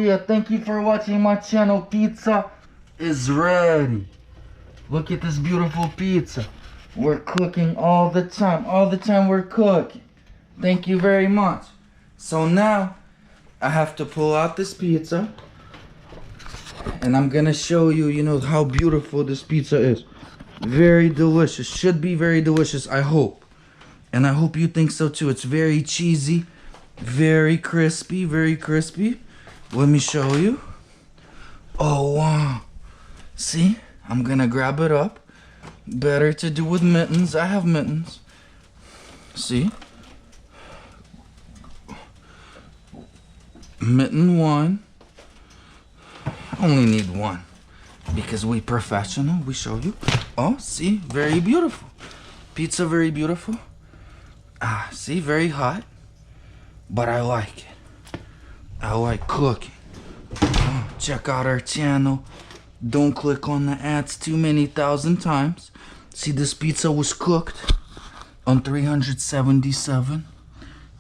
yeah, thank you for watching my channel. Pizza is ready. Look at this beautiful pizza. We're cooking all the time. All the time we're cooking. Thank you very much. So now I have to pull out this pizza. And I'm gonna show you, how beautiful this pizza is. Very delicious. Should be very delicious, I hope. And I hope you think so too. It's very cheesy. Very crispy. Very crispy. Let me show you. Oh, wow. See? I'm gonna grab it up. Better to do with mittens. I have mittens. See? Mitten one. Only need one. Because we professional. We show you. Oh, see? Very beautiful. Pizza very beautiful. Ah, see? Very hot. But I like it. I like cooking. Oh, check out our channel. Don't click on the ads too many thousand times. See, this pizza was cooked on 377.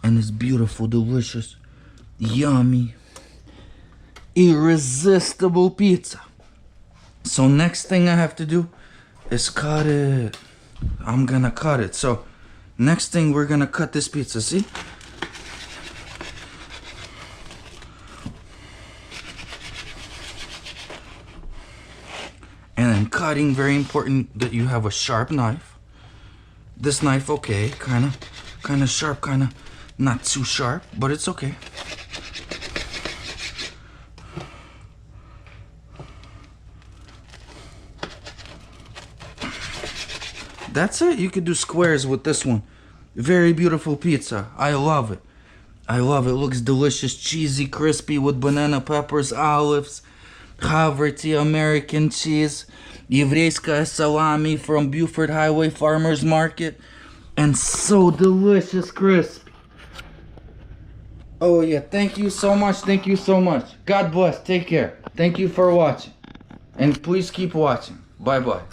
And it's beautiful, delicious, yummy, irresistible pizza. So next thing I have to do is cut it. I'm gonna cut it. So next thing we're gonna cut this pizza, see? And then cutting, very important that you have a sharp knife. This knife, okay, kind of sharp, kind of not too sharp, but it's okay. That's it. You could do squares with this one. Very beautiful pizza. I love it. I love it. Looks delicious, cheesy, crispy with banana peppers, olives, Haverty American cheese, Еврейская salami from Buford Highway Farmers Market, and so delicious, crispy. Oh yeah, thank you so much. Thank you so much. God bless. Take care. Thank you for watching. And please keep watching. Bye-bye.